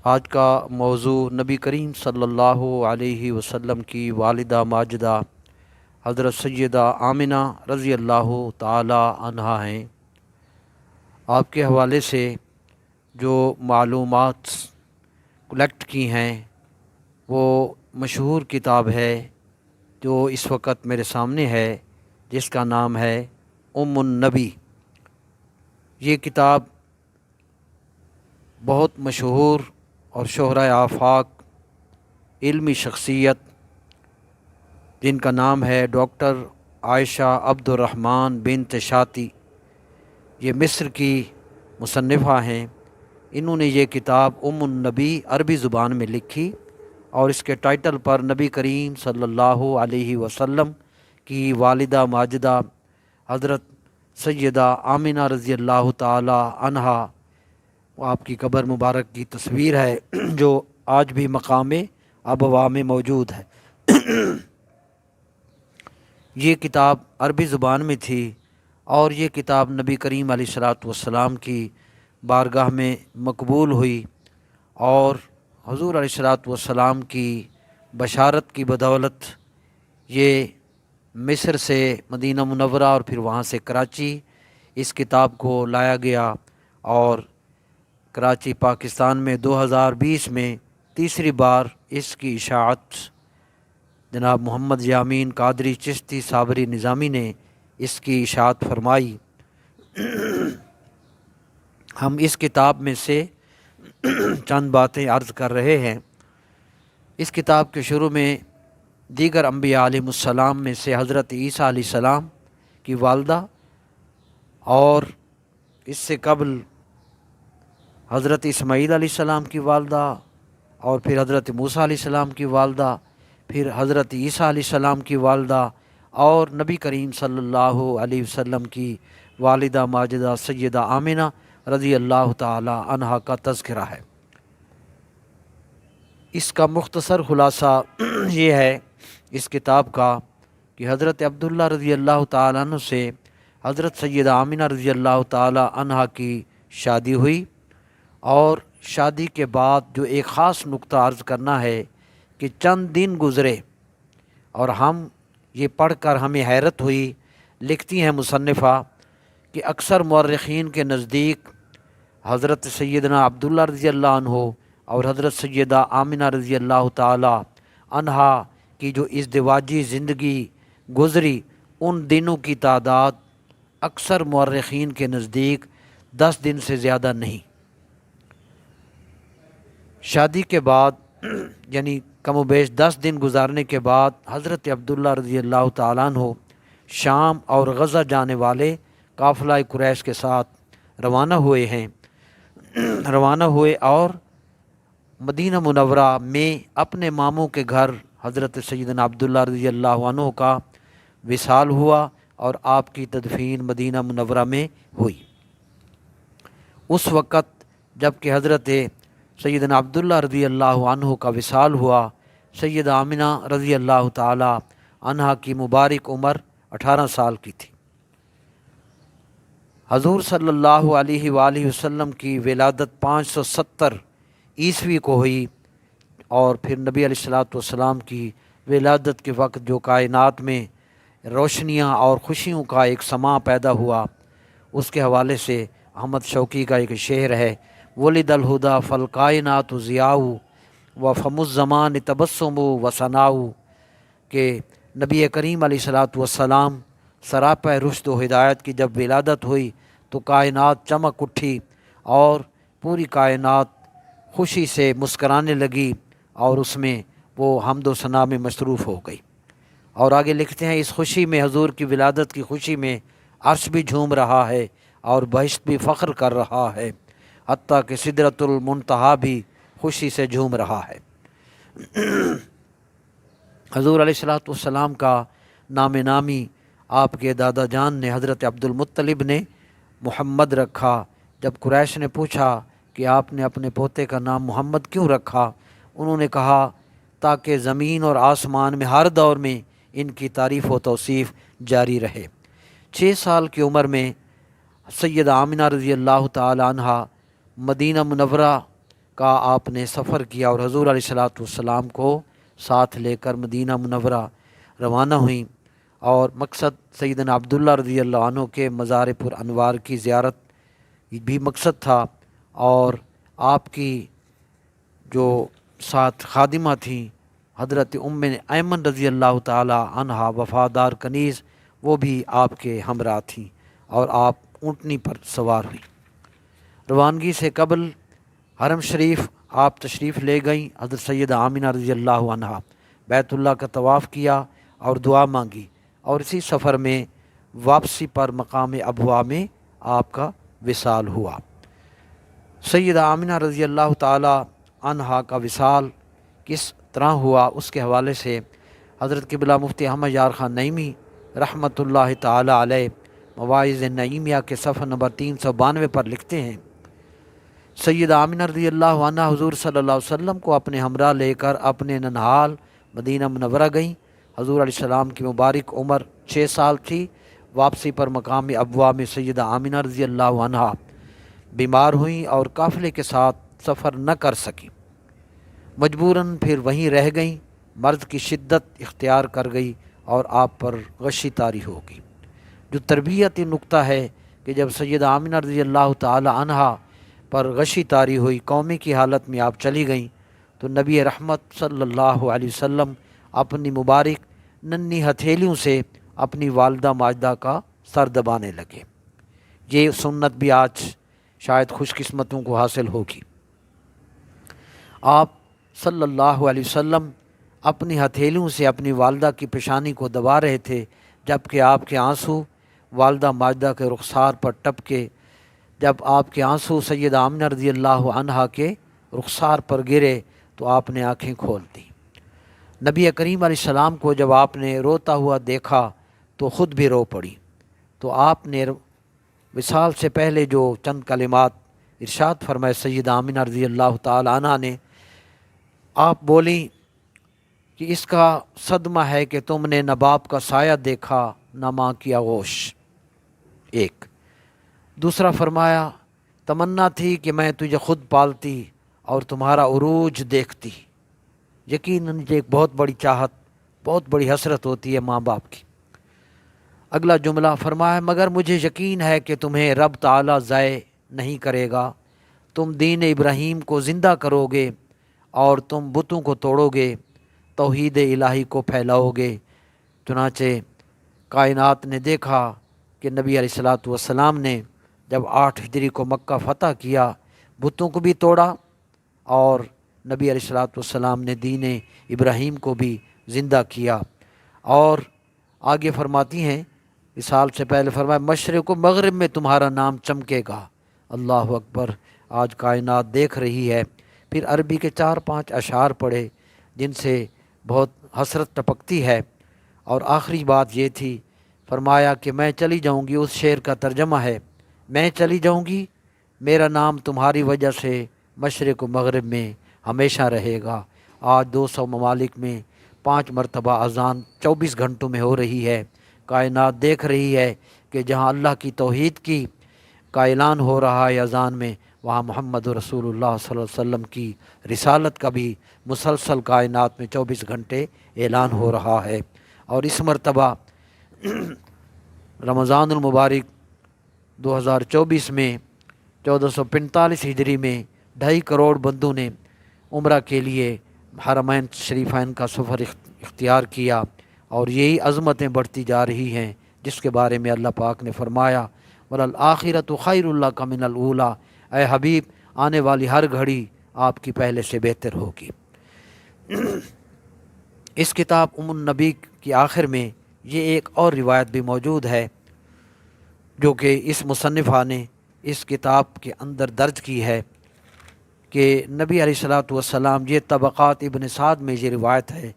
آج کا موضوع نبی کریم صلی اللہ علیہ وسلم کی والدہ ماجدہ حضرت سیدہ آمنہ رضی اللہ تعالی عنہا ہیں۔ آپ کے حوالے سے جو معلومات کلیکٹ کی ہیں وہ مشہور کتاب ہے جو اس وقت میرے سامنے ہے، جس کا نام ہے ام النبی۔ یہ کتاب بہت مشہور اور شہرۂ آفاق علمی شخصیت جن کا نام ہے ڈاکٹر عائشہ عبد الرحمن بنت شاطی، یہ مصر کی مصنفہ ہیں۔ انہوں نے یہ کتاب ام النبی عربی زبان میں لکھی اور اس کے ٹائٹل پر نبی کریم صلی اللہ علیہ وسلم کی والدہ ماجدہ حضرت سیدہ آمنہ رضی اللہ تعالی عنہا، آپ کی قبر مبارک کی تصویر ہے جو آج بھی مقام ابوا میں موجود ہے۔ یہ کتاب عربی زبان میں تھی اور یہ کتاب نبی کریم علیہ الصلوۃ والسلام کی بارگاہ میں مقبول ہوئی اور حضور علیہ الصلوۃ والسلام کی بشارت کی بدولت یہ مصر سے مدینہ منورہ اور پھر وہاں سے کراچی اس کتاب کو لایا گیا اور کراچی پاکستان میں 2020 میں تیسری بار اس کی اشاعت جناب محمد یامین قادری چشتی صابری نظامی نے اس کی اشاعت فرمائی۔ ہم اس کتاب میں سے چند باتیں عرض کر رہے ہیں۔ اس کتاب کے شروع میں دیگر انبیاء علیہ السلام میں سے حضرت عیسیٰ علیہ السلام کی والدہ اور اس سے قبل حضرت اسماعیل علیہ السلام کی والدہ اور پھر حضرت موسیٰ علیہ السلام کی والدہ، پھر حضرت عیسیٰ علیہ السلام کی والدہ اور نبی کریم صلی اللہ علیہ وسلم کی والدہ ماجدہ سیدہ آمنہ رضی اللہ تعالی عنہا کا تذکرہ ہے۔ اس کا مختصر خلاصہ یہ ہے اس کتاب کا کہ حضرت عبداللہ رضی اللہ تعالیٰ عنہ سے حضرت سیدہ آمنہ رضی اللہ تعالی عنہا کی شادی ہوئی اور شادی کے بعد جو ایک خاص نقطہ عرض کرنا ہے کہ چند دن گزرے اور ہم یہ پڑھ کر ہمیں حیرت ہوئی، لکھتی ہیں مصنفہ کہ اکثر مورخین کے نزدیک حضرت سیدنا عبداللہ رضی اللہ عنہ اور حضرت سیدہ آمنہ رضی اللہ تعالی عنہا کی جو ازدواجی زندگی گزری ان دنوں کی تعداد اکثر مورخین کے نزدیک 10 دن سے زیادہ نہیں۔ شادی کے بعد یعنی کم و بیش 10 دن گزارنے کے بعد حضرت عبداللہ رضی اللہ تعالیٰ عنہ شام اور غزہ جانے والے قافلہ قریش کے ساتھ روانہ ہوئے اور مدینہ منورہ میں اپنے ماموں کے گھر حضرت سیدنا عبداللہ رضی اللہ عنہ کا وصال ہوا اور آپ کی تدفین مدینہ منورہ میں ہوئی۔ اس وقت جب کہ حضرت سیدنا عبداللہ رضی اللہ عنہ کا وصال ہوا، سیدہ آمنہ رضی اللہ تعالی عنہا کی مبارک عمر 18 سال کی تھی۔ حضور صلی اللہ علیہ وآلہ وسلم کی ولادت 570 عیسوی کو ہوئی اور پھر نبی علیہ الصلوۃ والسلام کی ولادت کے وقت جو کائنات میں روشنیاں اور خوشیوں کا ایک سماں پیدا ہوا، اس کے حوالے سے احمد شوقی کا ایک شعر ہے، ولد الہدیٰ فالکائنات ضیاء و فم الزمان تبسم و ثناء، کہ نبی کریم علیہ الصلوۃ والسلام سراپہ رشد و ہدایت کی جب ولادت ہوئی تو کائنات چمک اٹھی اور پوری کائنات خوشی سے مسکرانے لگی اور اس میں وہ حمد و ثنا میں مصروف ہو گئی۔ اور آگے لکھتے ہیں اس خوشی میں، حضور کی ولادت کی خوشی میں عرش بھی جھوم رہا ہے اور بہشت بھی فخر کر رہا ہے، حتیٰ کہ سدرۃ المنتہا بھی خوشی سے جھوم رہا ہے۔ حضور علیہ الصلوۃ والسلام کا نام نامی آپ کے دادا جان نے حضرت عبد المطلب نے محمد رکھا۔ جب قریش نے پوچھا کہ آپ نے اپنے پوتے کا نام محمد کیوں رکھا، انہوں نے کہا تاکہ زمین اور آسمان میں ہر دور میں ان کی تعریف و توصیف جاری رہے۔ 6 سال کی عمر میں سیدہ آمنہ رضی اللہ تعالی عنہا مدینہ منورہ کا आपने सफ़र किया और हजूर अलैहिस्सलातु वस्सलाम को साथ लेकर मदीना मुनव्वरा रवाना हुई। और मकसद सैयदना अब्दुल्ला रज़ियल्लाहु अन्हु के मज़ार पुर अनवार की ज़ियारत भी मकसद था। और आपकी जो साथ खादिमा थी हज़रत उम्मे ऐमन रज़ियल्लाहु ताला अन्हा वफ़ादार कनीज़, वो भी आपके हमरा थी और आप ऊँटनी पर सवार हुई। रवानगी से कबल हरम शरीफ आप तशरीफ़ ले गईं। हज़रत सैयदा आमिना रज़ियल्लाहु अन्हा बैतुल्लाह का तवाफ़ किया और दुआ मांगी, और इसी सफ़र में वापसी पर मकाम अबवा में आपका विसाल हुआ। सैयदा आमिना रज़ियल्लाहु ताला अन्हा का विसाल किस तरह हुआ, उसके हवाले से हज़रत क़िबला मुफ्ती अहमद यार ख़ान नईमी रहमतुल्लाहि ताला अलैह मवाइज़ नईमिया के सफ़ा नंबर 392 पर लिखते हैं, सैयदा आमिना रज़ियल्लाहु अन्हा हुज़ूर सल्लल्लाहु अलैहि वसल्लम को अपने हमरा लेकर अपने ननहाल मदीना मुनव्वरा गईं। हज़ूर अलैहिस्सलाम की मुबारक उम्र 6 साल थी। वापसी पर मकाम अबवा में सैयदा आमिना रज़ियल्लाहु अन्हा बीमार हुई और काफ़िले के साथ सफ़र न कर सकी, मजबूरन फिर वहीं रह गईं। मर्ज़ की शिद्दत इख्तियार कर गई और आप पर गशी तारी होगी। जो तरबियती नुक्ता है कि जब सैयदा आमिना रज़ियल्लाहु ताला अन्हा पर गशी तारी हुई, कौमी की हालत में आप चली गईं, तो नबी रहमत सल्लल्लाहु अलैहि वसल्लम अपनी मुबारक नन्ही हथेलियों से अपनी वालदा माजदा का सर दबाने लगे। ये सुन्नत भी आज शायद खुशकिस्मतों को हासिल होगी। आप सल्लल्लाहु अलैहि वसल्लम अपनी हथेलियों से अपनी वालदा की पेशानी को दबा रहे थे, जबकि आपके आंसू वालदा माजदा के रुखसार पर टपके। जब आपके आंसू सैयदा आमिना रज़ियल्लाहु अन्हा के रुखसार पर गिरे तो आपने आँखें खोल दी। नबी करीम अलैहिस्सलाम को जब आपने रोता हुआ देखा तो ख़ुद भी रो पड़ी। तो आपने विसाल से पहले जो चंद कलिमात इरशाद फरमाए सैयदा आमिना रज़ियल्लाहु ताला अन्हा ने, आप बोली कि इसका सदमा है कि तुमने न बाप का साया देखा न माँ की आगोश। एक दूसरा फरमाया, तमन्ना थी कि मैं तुझे ख़ुद पालती और तुम्हारा उरूज देखती। यकीनन ये एक बहुत बड़ी चाहत, बहुत बड़ी हसरत होती है माँ बाप की। अगला जुमला फरमाया, मगर मुझे यकीन है कि तुम्हें रब ताला ज़ाय नहीं करेगा, तुम दीन इब्राहीम को ज़िंदा करोगे और तुम बुतों को तोड़ोगे, तौहीद इलाही को फैलाओगे। चुनाचे कायनात ने देखा कि नबी अलैहिस्सलातु वस्सलाम ने जब 8 हिजरी को मक्का फ़तह किया, बुतों को भी तोड़ा और नबी अलैहिस्सलातु वस्सलाम ने दीन इब्राहीम को भी ज़िंदा किया। और आगे फरमाती हैं, इस साल से पहले फरमाया, मशरिक़ व मग़रिब में तुम्हारा नाम चमकेगा। अल्लाह अकबर। आज कायनात देख रही है। फिर अरबी के 4-5 अशार पढ़े जिनसे बहुत हसरत टपकती है। और आखिरी बात ये थी, फरमाया कि मैं चली जाऊंगी, उस शेर का तर्जमा है, मैं चली जाऊंगी, मेरा नाम तुम्हारी वजह से मशरिक़ व मग़रिब में हमेशा रहेगा। आज 200 ममालिक में 5 मरतबा अज़ान 24 घंटों में हो रही है। कायनात देख रही है कि जहाँ अल्लाह की तौहीद का ऐलान हो रहा है अज़ान में, वहाँ मोहम्मद रसूलुल्लाह सल्लल्लाहु अलैहि वसल्लम की रिसालत का भी मुसलसल कायनात में 24 घंटे ऐलान हो रहा है। और इस मरतबा रमज़ानुल मुबारक 2024 में 1445 हिजरी में 2.5 करोड़ बंदों ने उम्रा के लिए हरमैन शरीफैन का सफ़र इख्तियार किया। और यही अज़मतें बढ़ती जा रही हैं जिसके बारे में अल्लाह पाक ने फरमाया, वलल आखिरतु खैरुल लका मिनल ऊला। ऐ हबीब, आने वाली हर घड़ी आपकी पहले से बेहतर होगी। इस किताब उम्मुन नबी की आखिर में ये एक और रिवायत भी मौजूद है जो कि इस मुसन्निफ़ा ने इस किताब के अंदर दर्ज की है कि नबी अलैहिस्सलातु वस्सलाम, ये तबक़ात इब्न साद में ये रिवायत है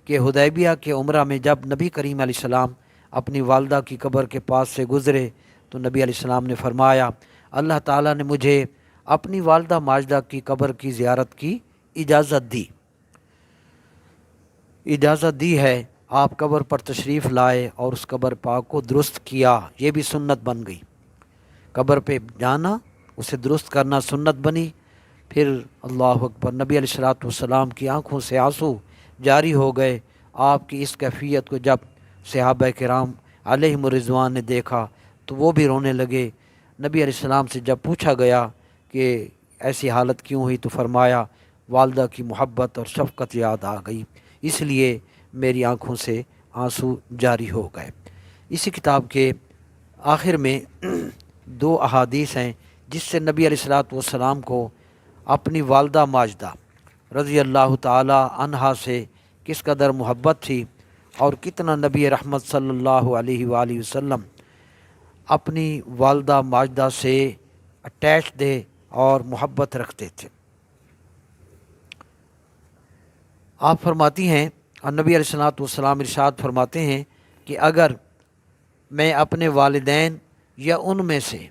कि हुदैबिया के उम्रा में जब नबी करीम अलैहिस्सलाम अपनी वालदा की कब्र के पास से गुज़रे तो नबी अलैहिस्सलाम ने फरमाया, अल्लाह ताला ने मुझे अपनी वालदा माजदा की कब्र की ज़ियारत की इजाज़त दी है। आप कब्र पर तशरीफ़ लाए और उस कब्र पाक को दुरुस्त किया, ये भी सुन्नत बन गई। कब्र पे जाना, उसे दुरुस्त करना सुन्नत बनी। फिर अल्लाह अकबर, नबी अलैहिस्सलातु वस्सलाम की आँखों से आंसू जारी हो गए। आपकी इस कैफियत को जब सहाबा किराम अलैहिम रिज़वान ने देखा तो वो भी रोने लगे। नबी अलैहिस्सलाम से जब पूछा गया कि ऐसी हालत क्यों हुई तो फरमाया वालदा की मोहब्बत और शफ़क़त याद आ गई, इसलिए मेरी आँखों से आंसू जारी हो गए। इसी किताब के आखिर में दो अहादीस हैं जिससे नबी अलैहिस्सलातु वस्सलाम को अपनी वालदा माजदा रज़ी अल्लाह ताला अन्हा से किस कदर मोहब्बत थी और कितना नबी रहमत सल्लल्लाहु अलैहि वसल्लम अपनी वालदा माजदा से अटैच थे और मोहब्बत रखते थे। आप फरमाती हैं और नबी अलैहिस्सलातु वस्सलाम इरशाद फरमाते हैं कि अगर मैं अपने वालिदैन या उनमें से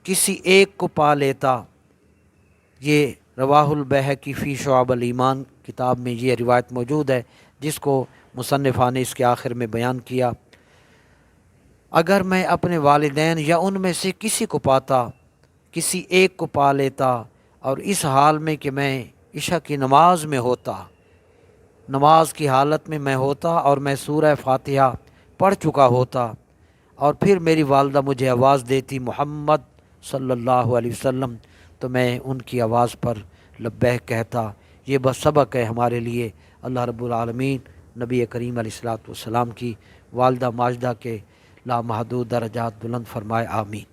किसी एक को पा लेता, ये रवाहुल बैहक़ी फ़ी शुअबुल ईमान किताब में ये रिवायत मौजूद है जिसको मुसन्निफ़ा ने इसके आखिर में बयान किया। अगर मैं अपने वालिदैन या उनमें से किसी को पाता, किसी एक को पा लेता और इस हाल में कि मैं इशा की नमाज में होता, नमाज की हालत में मैं होता और मैं सूरह फातिहा पढ़ चुका होता और फिर मेरी वालदा मुझे आवाज़ देती मोहम्मद सल्लल्लाहु अलैहि वसल्लम, तो मैं उनकी आवाज़ पर लब्बैक कहता। ये बस सबक है हमारे लिए। अल्लाह रब्बुल आलमीन नबी करीम अलैहिस्सलातु वस्सलाम की वालदा माजदा के लामहदूद दरजात बुलंद फरमाए, आमीन।